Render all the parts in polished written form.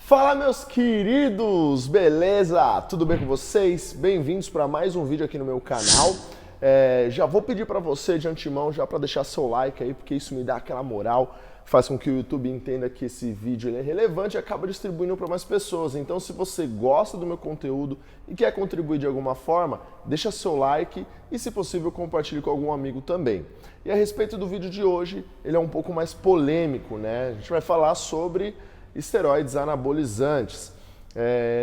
Fala, meus queridos, beleza? Tudo bem com vocês? Bem-vindos para mais um vídeo aqui no meu canal. Já vou pedir para você de antemão já para deixar seu like aí, porque isso me dá aquela moral, faz com que o YouTube entenda que esse vídeo ele é relevante e acaba distribuindo para mais pessoas. Então, se você gosta do meu conteúdo e quer contribuir de alguma forma, deixa seu like e, se possível, compartilhe com algum amigo também. E a respeito do vídeo de hoje, ele é um pouco mais polêmico, né? A gente vai falar sobre esteroides anabolizantes.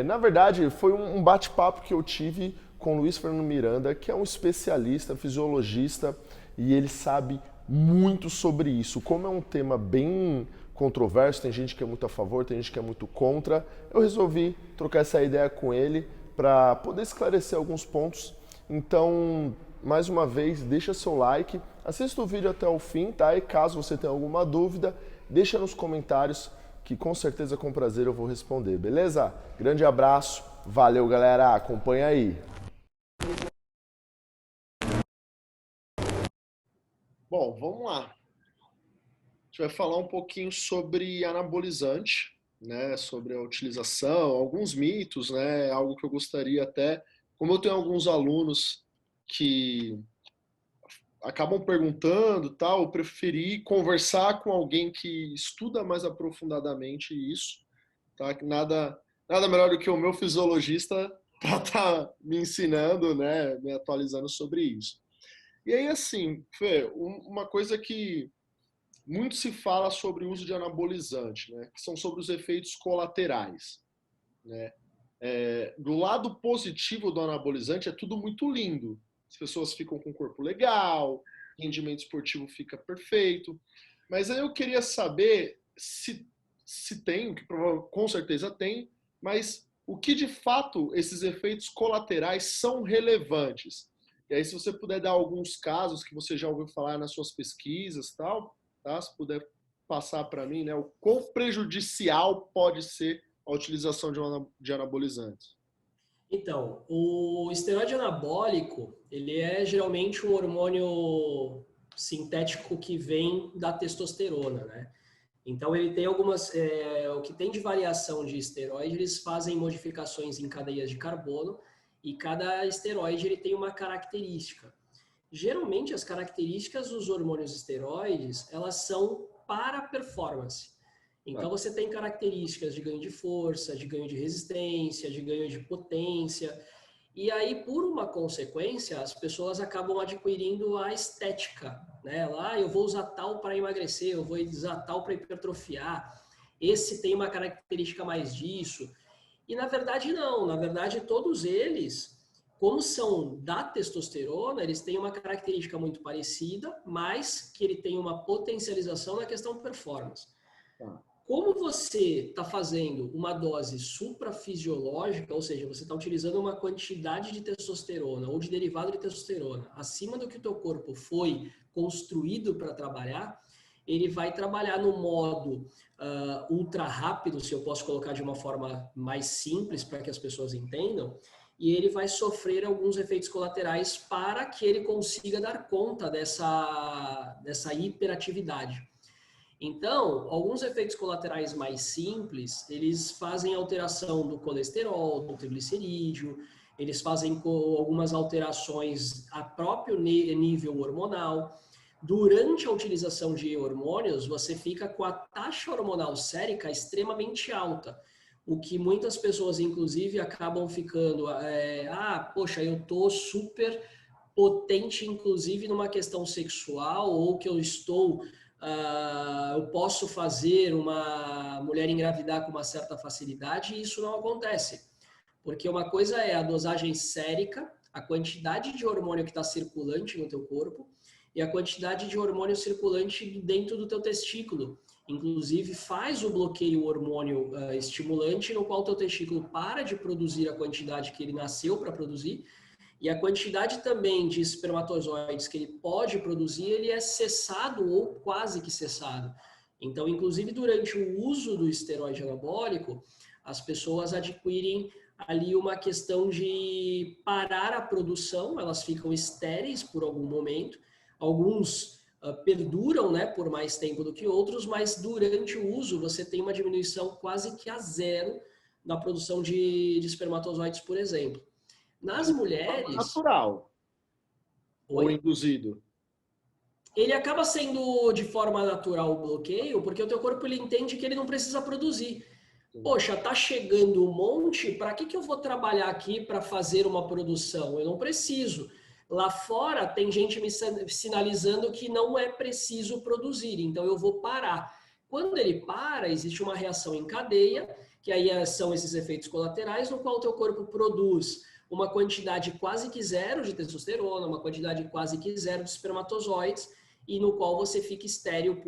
Na verdade, foi um bate-papo que eu tive com o Luiz Fernando Miranda, que é um especialista, fisiologista, e ele sabe muito sobre isso. Como é um tema bem controverso, tem gente que é muito a favor, tem gente que é muito contra, eu resolvi trocar essa ideia com ele para poder esclarecer alguns pontos. Então, mais uma vez, deixa seu like, assista o vídeo até o fim, tá? E caso você tenha alguma dúvida, deixa nos comentários que com certeza com prazer eu vou responder, beleza? Grande abraço, valeu galera, acompanha aí. Bom, vamos lá. A gente vai falar um pouquinho sobre anabolizante, né? Sobre a utilização, alguns mitos, né? Algo que eu gostaria até, como eu tenho alguns alunos que acabam perguntando, tal, eu preferi conversar com alguém que estuda mais aprofundadamente isso, tá? Nada melhor do que o meu fisiologista para estar me ensinando, né, me atualizando sobre isso. E aí, assim, Fê, uma coisa que muito se fala sobre o uso de anabolizante, né, que são sobre os efeitos colaterais, né? Do lado positivo do anabolizante é tudo muito lindo. As pessoas ficam com o corpo legal, rendimento esportivo fica perfeito. Mas aí eu queria saber se tem, o que com certeza tem, mas o que de fato esses efeitos colaterais são relevantes. E aí, se você puder dar alguns casos que você já ouviu falar nas suas pesquisas, tal, tá? Se puder passar para mim, né, o quão prejudicial pode ser a utilização de anabolizantes. Então, o esteroide anabólico, ele é geralmente um hormônio sintético que vem da testosterona, né? Então, ele tem o que tem de variação de esteroide, eles fazem modificações em cadeias de carbono e cada esteroide ele tem uma característica. Geralmente, as características dos hormônios esteroides, elas são para performance. Então, você tem características de ganho de força, de ganho de resistência, de ganho de potência. E aí, por uma consequência, as pessoas acabam adquirindo a estética, né? Lá, eu vou usar tal para emagrecer, eu vou usar tal para hipertrofiar. Esse tem uma característica mais disso. E na verdade não, na verdade todos eles, como são da testosterona, eles têm uma característica muito parecida, mas que ele tem uma potencialização na questão performance. Tá. Como você está fazendo uma dose suprafisiológica, ou seja, você está utilizando uma quantidade de testosterona ou de derivado de testosterona acima do que o teu corpo foi construído para trabalhar, ele vai trabalhar no modo ultra rápido, se eu posso colocar de uma forma mais simples para que as pessoas entendam, e ele vai sofrer alguns efeitos colaterais para que ele consiga dar conta dessa hiperatividade. Então, alguns efeitos colaterais mais simples, eles fazem alteração do colesterol, do triglicerídeo, eles fazem algumas alterações a próprio nível hormonal. Durante a utilização de hormônios, você fica com a taxa hormonal sérica extremamente alta, o que muitas pessoas, inclusive, acabam ficando, poxa, eu tô super potente, inclusive, numa questão sexual, ou que eu posso fazer uma mulher engravidar com uma certa facilidade, e isso não acontece. Porque uma coisa é a dosagem sérica, a quantidade de hormônio que está circulante no teu corpo, e a quantidade de hormônio circulante dentro do teu testículo. Inclusive, faz o bloqueio hormônio estimulante, no qual o teu testículo para de produzir a quantidade que ele nasceu para produzir, e a quantidade também de espermatozoides que ele pode produzir, ele é cessado ou quase que cessado. Então, inclusive, durante o uso do esteroide anabólico, as pessoas adquirem ali uma questão de parar a produção, elas ficam estéreis por algum momento. Alguns perduram, né, por mais tempo do que outros, mas durante o uso você tem uma diminuição quase que a zero na produção de espermatozoides, por exemplo. Nas De forma mulheres... natural ou Oi? induzido? Ele acaba sendo de forma natural o bloqueio, porque o teu corpo ele entende que ele não precisa produzir. Sim. Poxa, tá chegando um monte, para que eu vou trabalhar aqui para fazer uma produção? Eu não preciso. Lá fora tem gente me sinalizando que não é preciso produzir, então eu vou parar. Quando ele para, existe uma reação em cadeia, que aí são esses efeitos colaterais, no qual o teu corpo produz uma quantidade quase que zero de testosterona, uma quantidade quase que zero de espermatozoides, e no qual você fica estéril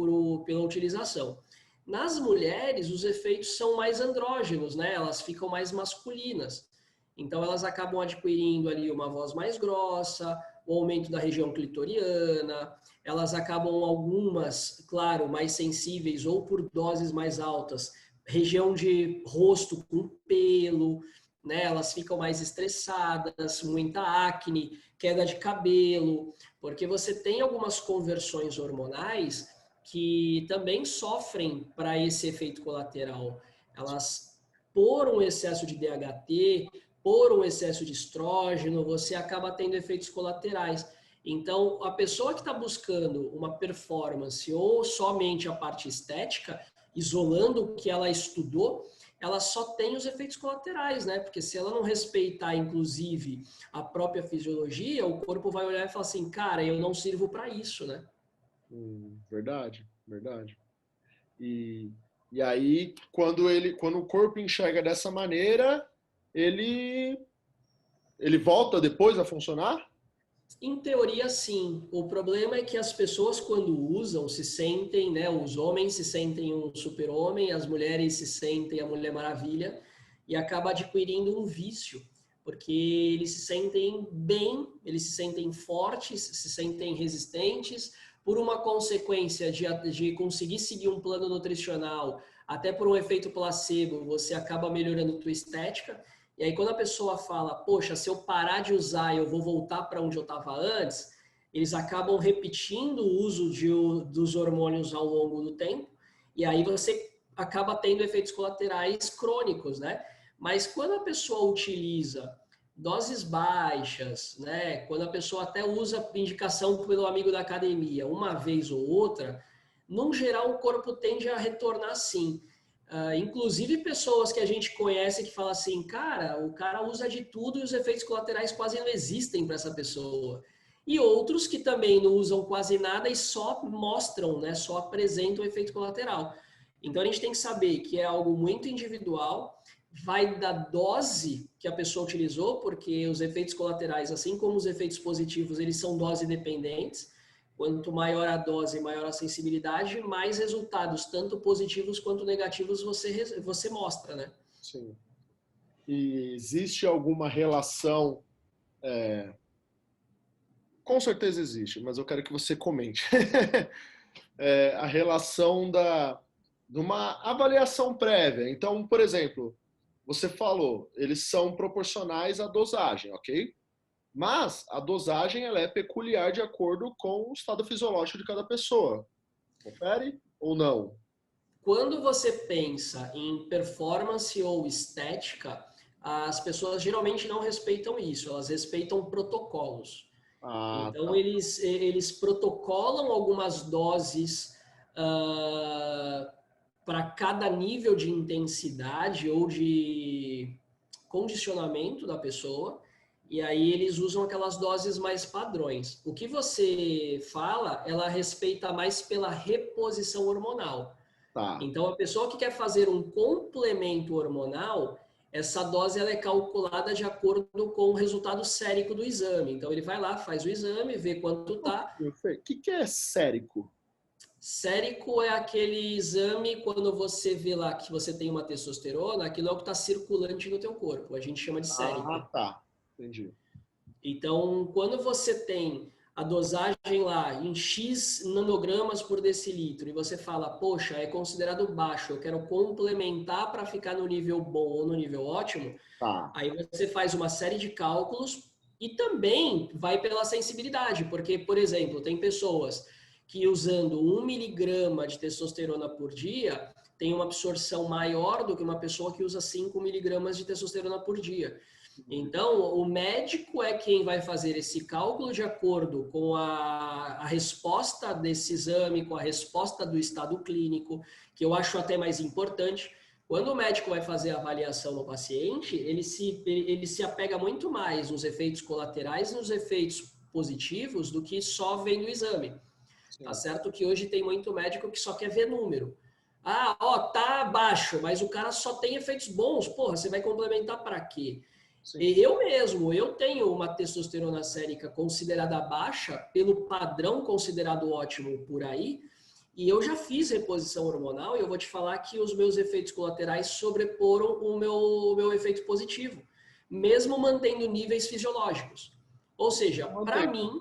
pela utilização. Nas mulheres, os efeitos são mais andrógenos, né? Elas ficam mais masculinas. Então, elas acabam adquirindo ali uma voz mais grossa, o aumento da região clitoriana, elas acabam algumas, claro, mais sensíveis ou por doses mais altas, região de rosto com pelo, né? Elas ficam mais estressadas, muita acne, queda de cabelo, porque você tem algumas conversões hormonais que também sofrem para esse efeito colateral. Elas, por um excesso de DHT, por um excesso de estrógeno, você acaba tendo efeitos colaterais. Então, a pessoa que está buscando uma performance ou somente a parte estética, isolando o que ela estudou, ela só tem os efeitos colaterais, né? Porque se ela não respeitar, inclusive, a própria fisiologia, o corpo vai olhar e falar assim, cara, eu não sirvo para isso, né? Verdade, verdade. E, e aí, quando o corpo enxerga dessa maneira, ele, ele volta depois a funcionar? Em teoria, sim. O problema é que as pessoas, quando usam, se sentem, né? Os homens se sentem um super-homem, as mulheres se sentem a Mulher Maravilha e acaba adquirindo um vício, porque eles se sentem bem, eles se sentem fortes, se sentem resistentes, por uma consequência de conseguir seguir um plano nutricional, até por um efeito placebo, você acaba melhorando a tua estética. E aí, quando a pessoa fala, poxa, se eu parar de usar, eu vou voltar para onde eu estava antes, eles acabam repetindo o uso dos hormônios ao longo do tempo, e aí você acaba tendo efeitos colaterais crônicos, né? Mas quando a pessoa utiliza doses baixas, né? Quando a pessoa até usa indicação pelo amigo da academia, uma vez ou outra, no geral o corpo tende a retornar sim. Inclusive pessoas que a gente conhece que falam assim, cara, o cara usa de tudo e os efeitos colaterais quase não existem para essa pessoa. E outros que também não usam quase nada e só mostram, né, só apresentam o efeito colateral. Então a gente tem que saber que é algo muito individual, vai da dose que a pessoa utilizou, porque os efeitos colaterais, assim como os efeitos positivos, eles são dose dependentes. Quanto maior a dose, maior a sensibilidade, mais resultados, tanto positivos quanto negativos, você mostra, né? Sim. E existe alguma relação? Com certeza existe, mas eu quero que você comente. A relação de uma avaliação prévia. Então, por exemplo, você falou, eles são proporcionais à dosagem, ok? Mas a dosagem ela é peculiar de acordo com o estado fisiológico de cada pessoa. Confere ou não? Quando você pensa em performance ou estética, as pessoas geralmente não respeitam isso, elas respeitam protocolos. Ah, Então, tá. eles protocolam algumas doses para cada nível de intensidade ou de condicionamento da pessoa, e aí eles usam aquelas doses mais padrões. O que você fala, ela respeita mais pela reposição hormonal. Tá. Então, a pessoa que quer fazer um complemento hormonal, essa dose ela é calculada de acordo com o resultado sérico do exame. Então, ele vai lá, faz o exame, vê quanto tá. O que é sérico? Sérico é aquele exame quando você vê lá que você tem uma testosterona, aquilo é o que está circulante no teu corpo. A gente chama de sérico. Ah, tá. Entendi. Então, quando você tem a dosagem lá em X nanogramas por decilitro e você fala, poxa, é considerado baixo, eu quero complementar para ficar no nível bom ou no nível ótimo, Tá. aí você faz uma série de cálculos e também vai pela sensibilidade, porque, por exemplo, tem pessoas que usando 1 miligrama de testosterona por dia tem uma absorção maior do que uma pessoa que usa 5 miligramas de testosterona por dia. Então, o médico é quem vai fazer esse cálculo de acordo com a resposta desse exame, com a resposta do estado clínico, que eu acho até mais importante. Quando o médico vai fazer a avaliação no paciente, ele se apega muito mais nos efeitos colaterais e nos efeitos positivos do que só vendo o exame. Sim. Tá certo que hoje tem muito médico que só quer ver número. Ah, ó, tá baixo, mas o cara só tem efeitos bons. Porra, você vai complementar para quê? Sim. Eu tenho uma testosterona sérica considerada baixa, pelo padrão considerado ótimo por aí, e eu já fiz reposição hormonal e eu vou te falar que os meus efeitos colaterais sobreporam o meu efeito positivo, mesmo mantendo níveis fisiológicos. Ou seja, para mim,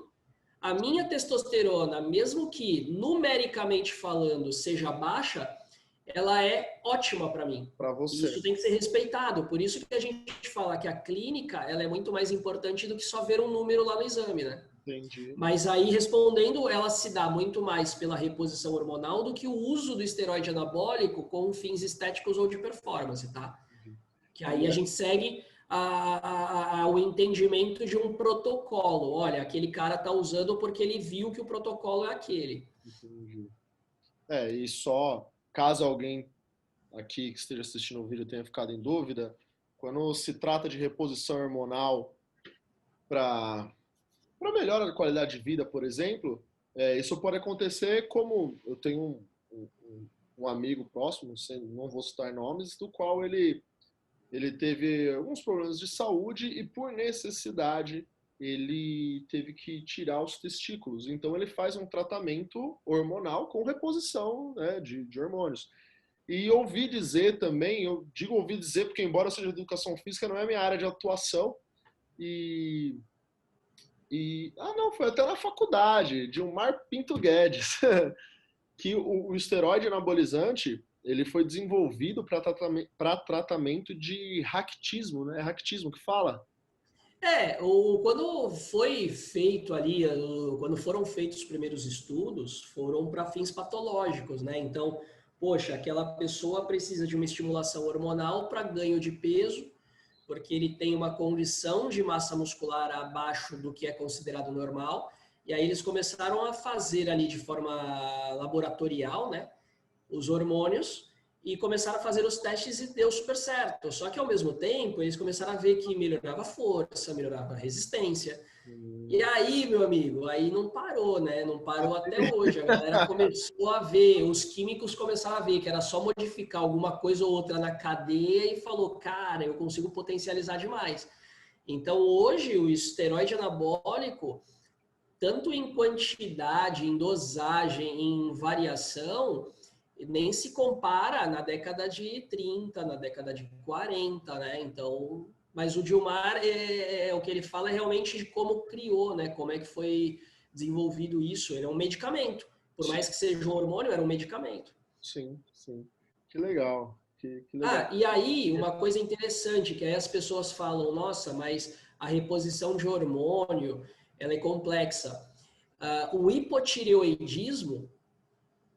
a minha testosterona, mesmo que numericamente falando seja baixa, ela é ótima para mim. Para você. Isso tem que ser respeitado. Por isso que a gente fala que a clínica ela é muito mais importante do que só ver um número lá no exame, né? Entendi. Mas aí, respondendo, ela se dá muito mais pela reposição hormonal do que o uso do esteroide anabólico com fins estéticos ou de performance, tá? Que aí a gente segue o entendimento de um protocolo. Olha, aquele cara tá usando porque ele viu que o protocolo é aquele. Entendi. E só caso alguém aqui que esteja assistindo o vídeo tenha ficado em dúvida, quando se trata de reposição hormonal para melhora da qualidade de vida, por exemplo, isso pode acontecer como eu tenho um amigo próximo, não vou citar nomes, do qual ele teve alguns problemas de saúde e por necessidade ele teve que tirar os testículos. Então ele faz um tratamento hormonal com reposição, né, de hormônios. E ouvi dizer também, eu digo ouvi dizer porque embora eu seja de educação física, não é minha área de atuação, não, foi até na faculdade, de Mar Pinto Guedes, que o esteroide anabolizante, ele foi desenvolvido para tratamento de raquitismo, né? É raquitismo que fala? Quando foi feito ali, quando foram feitos os primeiros estudos, foram para fins patológicos, né? Então, poxa, aquela pessoa precisa de uma estimulação hormonal para ganho de peso, porque ele tem uma condição de massa muscular abaixo do que é considerado normal. E aí eles começaram a fazer ali de forma laboratorial, né, os hormônios e começaram a fazer os testes e deu super certo. Só que ao mesmo tempo eles começaram a ver que melhorava a força, melhorava a resistência. E aí, meu amigo, aí não parou, né? Não parou até hoje. A galera começou a ver, os químicos começaram a ver que era só modificar alguma coisa ou outra na cadeia e falou, cara, eu consigo potencializar demais. Então, hoje, o esteroide anabólico, tanto em quantidade, em dosagem, em variação, nem se compara na década de 30, na década de 40, né? Então, mas o Dilmar, o que ele fala é realmente de como criou, né? Como é que foi desenvolvido isso. Ele é um medicamento. Por mais que seja um hormônio, era um medicamento. Sim, sim. Que legal. Que legal. E aí, uma coisa interessante, que aí as pessoas falam, nossa, mas a reposição de hormônio, ela é complexa. O hipotireoidismo,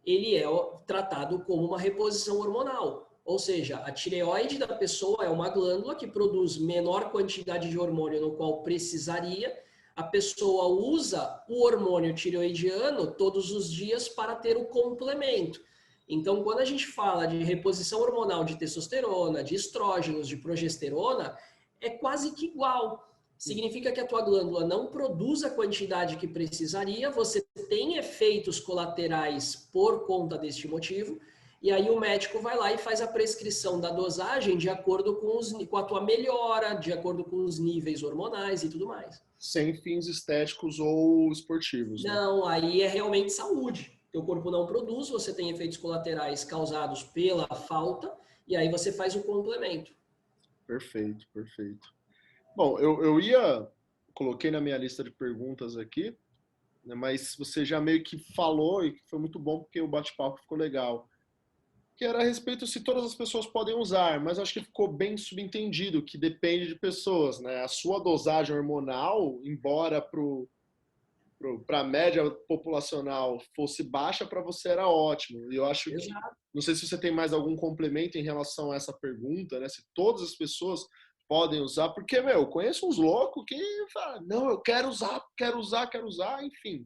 ele é tratado como uma reposição hormonal. Ou seja, a tireoide da pessoa é uma glândula que produz menor quantidade de hormônio no qual precisaria. A pessoa usa o hormônio tireoidiano todos os dias para ter o complemento. Então, quando a gente fala de reposição hormonal de testosterona, de estrógenos, de progesterona, é quase que igual. Significa que a tua glândula não produz a quantidade que precisaria, você tem efeitos colaterais por conta deste motivo, e aí o médico vai lá e faz a prescrição da dosagem de acordo com a tua melhora, de acordo com os níveis hormonais e tudo mais. Sem fins estéticos ou esportivos, né? Não, aí é realmente saúde. Teu corpo não produz, você tem efeitos colaterais causados pela falta, e aí você faz o complemento. Perfeito, perfeito. Bom, coloquei na minha lista de perguntas aqui, né, mas você já meio que falou e foi muito bom porque o bate-papo ficou legal. Que era a respeito se todas as pessoas podem usar, mas acho que ficou bem subentendido que depende de pessoas, né? A sua dosagem hormonal, embora para a média populacional fosse baixa, para você era ótimo. E eu acho que, Exato. não sei se você tem mais algum complemento em relação a essa pergunta, né? Se todas as pessoas podem usar, porque, meu, eu conheço uns loucos que falam, não, eu quero usar, quero usar, quero usar, enfim.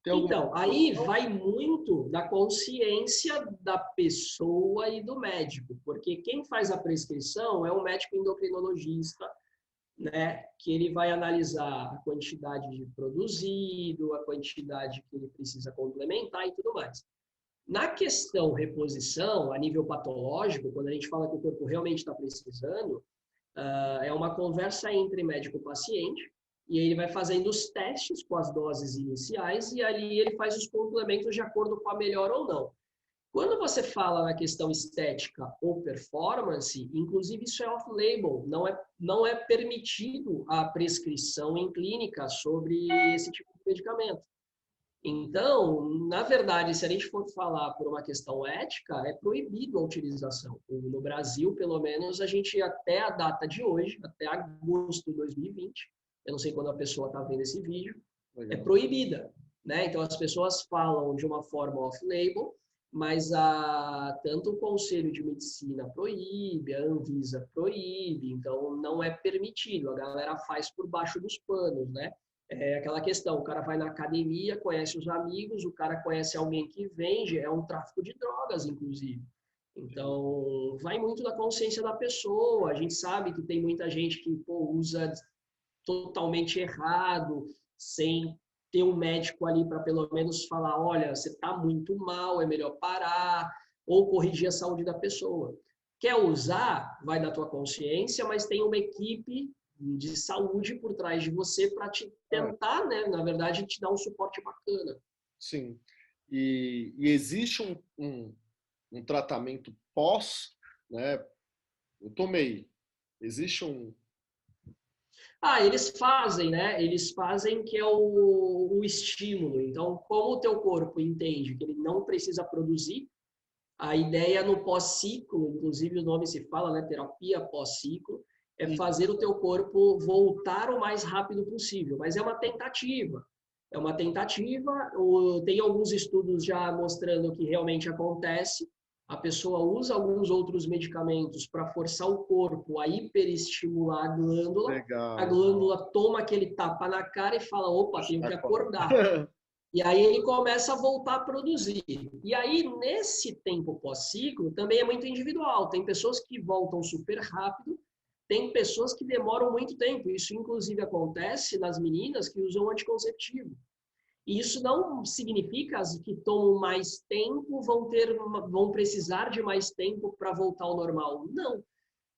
Tem alguma Então, aí vai muito da consciência da pessoa e do médico, porque quem faz a prescrição é um médico endocrinologista, né, que ele vai analisar a quantidade de produzido, a quantidade que ele precisa complementar e tudo mais. Na questão reposição, a nível patológico, quando a gente fala que o corpo realmente está precisando, é uma conversa entre médico e paciente, e ele vai fazendo os testes com as doses iniciais, e ali ele faz os complementos de acordo com a melhor ou não. Quando você fala na questão estética ou performance, inclusive isso é off-label, não é permitido a prescrição em clínica sobre esse tipo de medicamento. Então, na verdade, se a gente for falar por uma questão ética, é proibido a utilização. No Brasil, pelo menos, a gente, até a data de hoje, até agosto de 2020, eu não sei quando a pessoa está vendo esse vídeo, é proibida. Né? Então, as pessoas falam de uma forma off-label, mas tanto o Conselho de Medicina proíbe, a Anvisa proíbe, então não é permitido. A galera faz por baixo dos panos, né? É aquela questão, o cara vai na academia, conhece os amigos, o cara conhece alguém que vende, é um tráfico de drogas, inclusive. Então, vai muito da consciência da pessoa. A gente sabe que tem muita gente que usa totalmente errado, sem ter um médico ali para pelo menos falar, olha, você está muito mal, é melhor parar, ou corrigir a saúde da pessoa. Quer usar, vai da tua consciência, mas tem uma equipe de saúde por trás de você para te tentar, né, na verdade, te dar um suporte bacana. Sim. E existe um tratamento pós, né? Eu tomei. Existe um. Eles fazem, né? Eles fazem que é o estímulo. Então, como o teu corpo entende que ele não precisa produzir, a ideia no pós-ciclo, inclusive o nome se fala, né? Terapia pós-ciclo, é fazer o teu corpo voltar o mais rápido possível. Mas é uma tentativa. É uma tentativa. Tem alguns estudos já mostrando que realmente acontece. A pessoa usa alguns outros medicamentos para forçar o corpo a hiperestimular a glândula. Legal. A glândula toma aquele tapa na cara e fala, opa, tenho que acordar. E aí ele começa a voltar a produzir. E aí, nesse tempo pós-ciclo, também é muito individual. Tem pessoas que voltam super rápido, tem pessoas que demoram muito tempo. Isso, inclusive, acontece nas meninas que usam anticonceptivo. E isso não significa que tomam mais tempo, vão precisar de mais tempo para voltar ao normal. Não.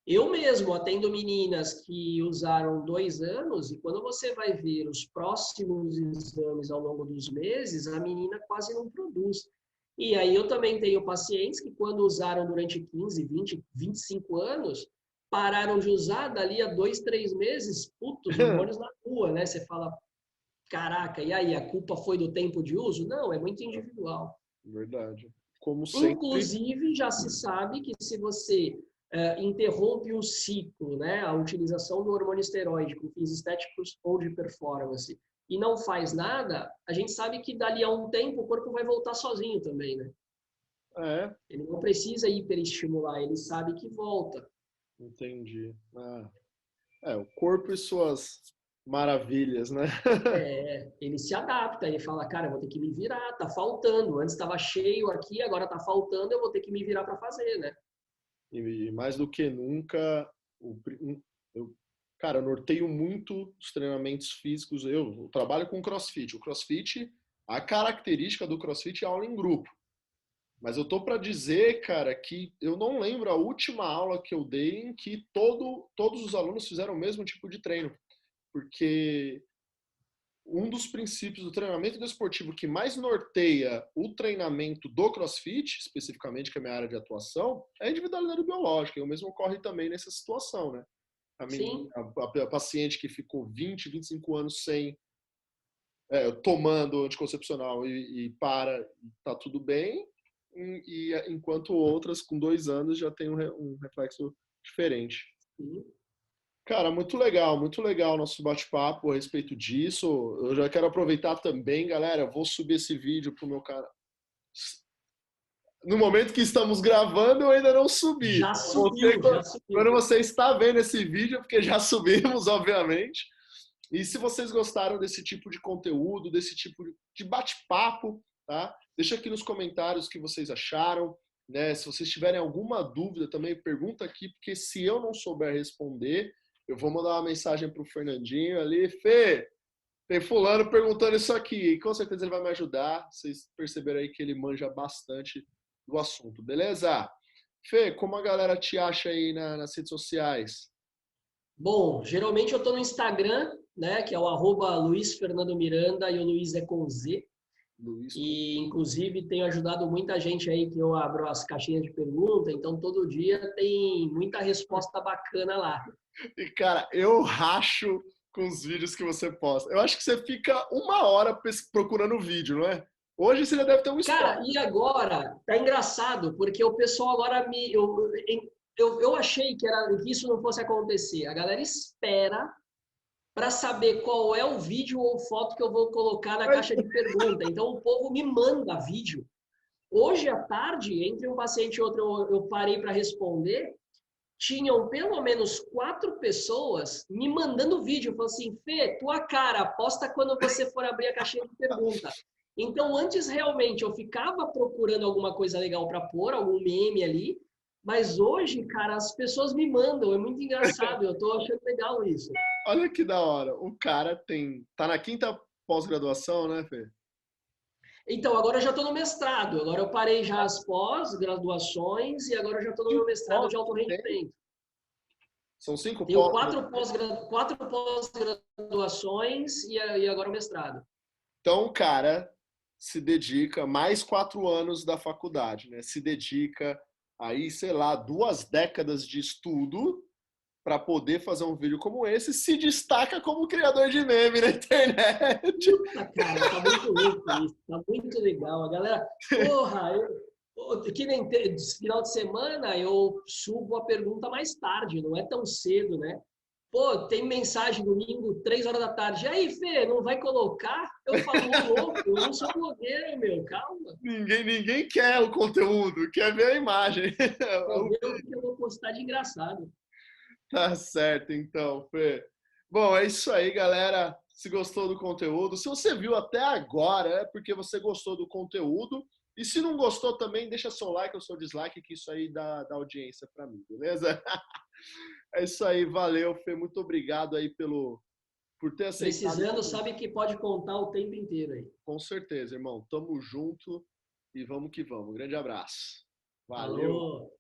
Eu mesmo atendo meninas que usaram 2 anos e quando você vai ver os próximos exames ao longo dos meses, a menina quase não produz. E aí eu também tenho pacientes que quando usaram durante 15, 20, 25 anos, pararam de usar dali a 2, 3 meses, putos, demônios na rua, né? Você fala, caraca, e aí, a culpa foi do tempo de uso? Não, é muito individual. Verdade. Como sempre. Inclusive, já se sabe que se você interrompe o ciclo, né, a utilização do hormônio esteroide com fins estéticos ou de performance, e não faz nada, a gente sabe que dali a um tempo o corpo vai voltar sozinho também, né? Ele não precisa hiperestimular, ele sabe que volta. Entendi. O corpo e suas maravilhas, né? Ele se adapta, ele fala, cara, eu vou ter que me virar, tá faltando. Antes estava cheio aqui, agora tá faltando, eu vou ter que me virar para fazer, né? E mais do que nunca, eu norteio muito os treinamentos físicos. Eu trabalho com CrossFit. O CrossFit, a característica do CrossFit é aula em grupo. Mas eu tô para dizer, cara, que eu não lembro a última aula que eu dei em que todos os alunos fizeram o mesmo tipo de treino. Porque um dos princípios do treinamento desportivo que mais norteia o treinamento do CrossFit, especificamente, que é a minha área de atuação, é a individualidade biológica. E o mesmo ocorre também nessa situação, né? A paciente que ficou 20, 25 anos sem tomando anticoncepcional e tá tudo bem, enquanto outras com 2 anos já tem um reflexo diferente. Sim. Cara, muito legal o nosso bate-papo a respeito disso. Eu já quero aproveitar também, galera, eu vou subir esse vídeo pro meu canal. No momento que estamos gravando, eu ainda não subi. Já subiu, já subiu. Quando você está vendo esse vídeo, é porque já subimos, obviamente. E se vocês gostaram desse tipo de conteúdo, desse tipo de bate-papo, tá? Deixa aqui nos comentários o que vocês acharam, né? Se vocês tiverem alguma dúvida também, pergunta aqui, porque se eu não souber responder, eu vou mandar uma mensagem para o Fernandinho ali, Fê, tem fulano perguntando isso aqui, e com certeza ele vai me ajudar. Vocês perceberam aí que ele manja bastante do assunto, beleza? Fê, como a galera te acha aí nas redes sociais? Bom, geralmente eu estou no Instagram, né, que é o @LuizFernandoMiranda e o Luiz é com Z. Luiz. E, inclusive, tenho ajudado muita gente aí que eu abro as caixinhas de pergunta, então todo dia tem muita resposta bacana lá. E, cara, eu racho com os vídeos que você posta. Eu acho que você fica uma hora procurando o vídeo, não é? Hoje você já deve ter um Cara, histórico. e agora, tá engraçado, porque o pessoal agora me. Eu achei que isso não fosse acontecer. A galera espera para saber qual é o vídeo ou foto que eu vou colocar na caixa de pergunta. Então o povo me manda vídeo. Hoje à tarde, entre um paciente e outro, eu parei para responder. Tinham pelo menos 4 pessoas me mandando vídeo. Falando assim, Fê, tua cara, posta quando você for abrir a caixinha de pergunta. Então, antes realmente eu ficava procurando alguma coisa legal para pôr, algum meme ali. Mas hoje, cara, as pessoas me mandam. É muito engraçado. Eu tô achando legal isso. Olha que da hora. O cara tá na quinta pós-graduação, né, Fê? Então, agora eu já estou no mestrado. Agora eu parei já as pós-graduações e agora eu já estou no meu Cinco mestrado pós de alto tem? rendimento. São 5 Tenho pós. quatro pós-graduações e agora o mestrado. Então, o cara se dedica mais 4 anos da faculdade, né? Se dedica aí, sei lá, 2 décadas de estudo para poder fazer um vídeo como esse, se destaca como criador de meme na internet. Puta, cara, tá muito louco isso. Tá muito legal. A galera, porra, que nem final de semana eu subo a pergunta mais tarde, não é tão cedo, né? Pô, tem mensagem domingo, 3 horas da tarde. E aí, Fê, não vai colocar? Eu falo, ô louco, eu não sou blogueiro, meu, calma. Ninguém quer o conteúdo, quer ver a imagem. Quer ver o que eu vou postar de engraçado. Tá certo, então, Fê. Bom, é isso aí, galera. Se gostou do conteúdo, se você viu até agora, é porque você gostou do conteúdo. E se não gostou também, deixa seu like ou seu dislike, que isso aí dá audiência para mim, beleza? É isso aí, valeu, Fê. Muito obrigado aí por ter aceitado. Precisando, sabe que pode contar o tempo inteiro aí. Com certeza, irmão. Tamo junto e vamos que vamos. Grande abraço. Valeu. Falou!